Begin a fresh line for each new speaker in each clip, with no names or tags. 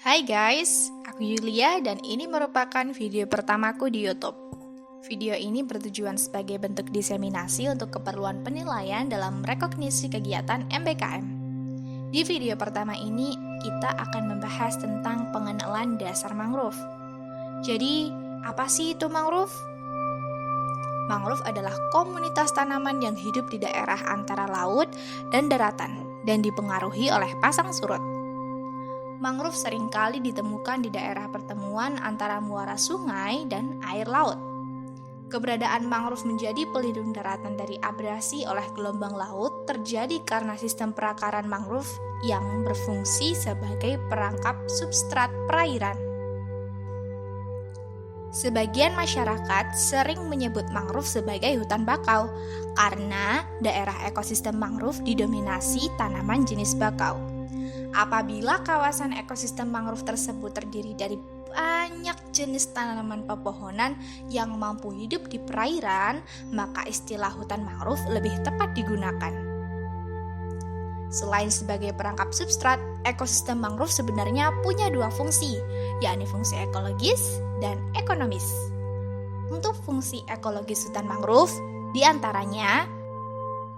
Hai guys, aku Yulia dan ini merupakan video pertamaku di YouTube. Video ini bertujuan sebagai bentuk diseminasi untuk keperluan penilaian dalam rekognisi kegiatan MBKM. Di video pertama ini, kita akan membahas tentang pengenalan dasar mangrove. Jadi, apa sih itu mangrove? Mangrove adalah komunitas tanaman yang hidup di daerah antara laut dan daratan dan dipengaruhi oleh pasang surut. Mangrove seringkali ditemukan di daerah pertemuan antara muara sungai dan air laut. Keberadaan mangrove menjadi pelindung daratan dari abrasi oleh gelombang laut terjadi karena sistem perakaran mangrove yang berfungsi sebagai perangkap substrat perairan. Sebagian masyarakat sering menyebut mangrove sebagai hutan bakau karena daerah ekosistem mangrove didominasi tanaman jenis bakau. Apabila kawasan ekosistem mangrove tersebut terdiri dari banyak jenis tanaman pepohonan yang mampu hidup di perairan, maka istilah hutan mangrove lebih tepat digunakan. Selain sebagai perangkap substrat, ekosistem mangrove sebenarnya punya dua fungsi, yakni fungsi ekologis dan ekonomis. Untuk fungsi ekologis hutan mangrove, diantaranya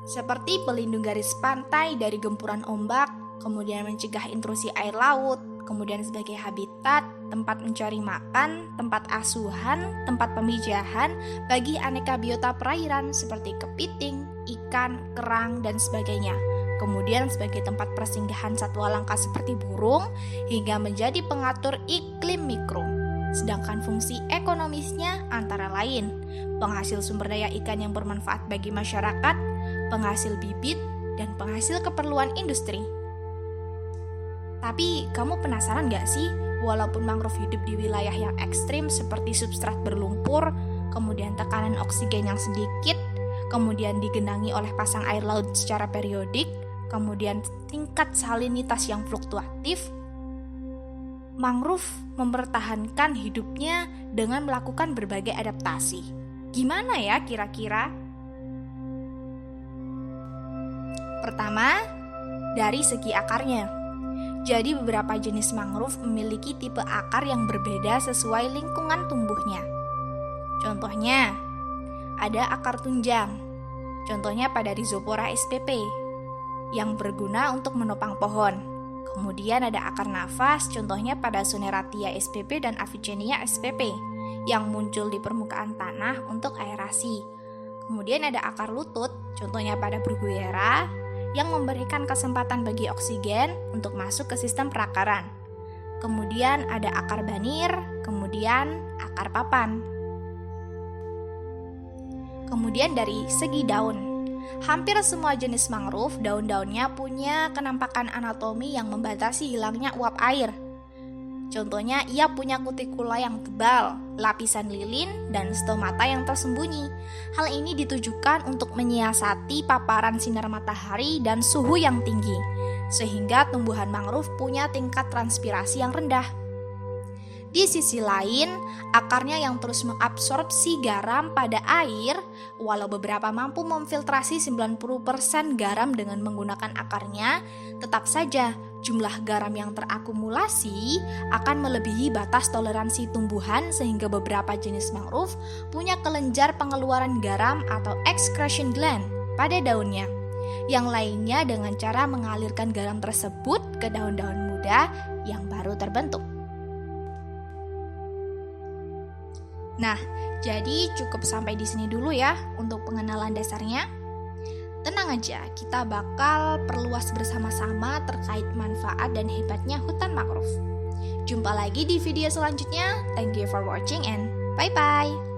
seperti pelindung garis pantai dari gempuran ombak, kemudian mencegah intrusi air laut, kemudian sebagai habitat, tempat mencari makan, tempat asuhan, tempat pemijahan bagi aneka biota perairan seperti kepiting, ikan, kerang, dan sebagainya. Kemudian sebagai tempat persinggahan satwa langka seperti burung, hingga menjadi pengatur iklim mikro. Sedangkan fungsi ekonomisnya antara lain penghasil sumber daya ikan yang bermanfaat bagi masyarakat, penghasil bibit, dan penghasil keperluan industri. Tapi kamu penasaran gak sih, walaupun mangrove hidup di wilayah yang ekstrim seperti substrat berlumpur, kemudian tekanan oksigen yang sedikit, kemudian digenangi oleh pasang air laut secara periodik, kemudian tingkat salinitas yang fluktuatif, mangrove mempertahankan hidupnya dengan melakukan berbagai adaptasi. Gimana ya kira-kira? Pertama, dari segi akarnya. Jadi beberapa jenis mangrove memiliki tipe akar yang berbeda sesuai lingkungan tumbuhnya. Contohnya, ada akar tunjang. Contohnya pada Rhizopora spp yang berguna untuk menopang pohon. Kemudian ada akar nafas, contohnya pada Soneratia spp dan Avicennia spp yang muncul di permukaan tanah untuk aerasi. Kemudian ada akar lutut, contohnya pada Bruguiera yang memberikan kesempatan bagi oksigen untuk masuk ke sistem perakaran. Kemudian ada akar banir, kemudian akar papan. Kemudian dari segi daun, hampir semua jenis mangrove daun-daunnya punya kenampakan anatomi yang membatasi hilangnya uap air. Contohnya ia punya kutikula yang tebal, lapisan lilin, dan stomata yang tersembunyi. Hal ini ditujukan untuk menyiasati paparan sinar matahari dan suhu yang tinggi, sehingga tumbuhan mangrove punya tingkat transpirasi yang rendah. Di sisi lain, akarnya yang terus mengabsorpsi garam pada air, walau beberapa mampu memfiltrasi 90% garam dengan menggunakan akarnya, tetap saja jumlah garam yang terakumulasi akan melebihi batas toleransi tumbuhan sehingga beberapa jenis mangrove punya kelenjar pengeluaran garam atau excretion gland pada daunnya. Yang lainnya dengan cara mengalirkan garam tersebut ke daun-daun muda yang baru terbentuk. Nah, jadi cukup sampai di sini dulu ya untuk pengenalan dasarnya. Tenang aja, kita bakal perluas bersama-sama terkait manfaat dan hebatnya hutan mangrove. Jumpa lagi di video selanjutnya. Thank you for watching and bye-bye.